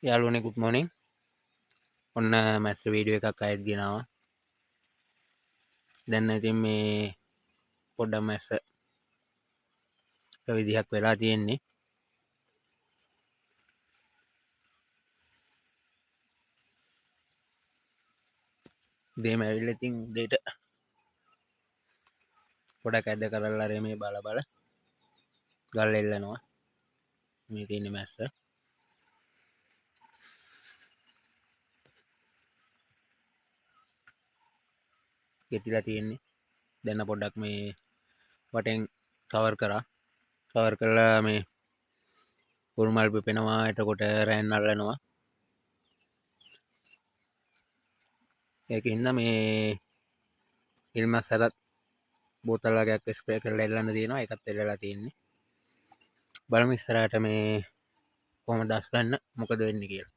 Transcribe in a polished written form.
යාළුවනේ good morning. ඔන්න මැස්ස video එකක් අයත් ගෙනවා. දැන් ඉතින් මේ පොඩ්ඩක් මැස්ස විදිහක් වෙලා තියෙන්නේ. දෙම ඇවිල්ලා ඉතින් දෙයට පොඩක් ඇද්ද කරලා රේ මේ බල ගල් එල්ලනවා. මේ තියෙන්නේ මැස්ස. ගෙතිලා තියෙන්නේ. දැන් පොඩ්ඩක් මේ වටෙන් කවර් කරා. කවර් කරලා මේ කුරුමල් පිපෙනවා. එතකොට රෑන් අල්ලනවා. ඒකින්ද මේ ඉල්මස් සරත් බෝතල් වගේක් ස්ප්‍රේ කරලා එල්ලන්න තියෙනවා. ඒකත් එල්ලලා තියෙන්නේ. බලමු ඉස්සරහට මේ කොහොමද දස් ගන්න මොකද වෙන්නේ කියලා.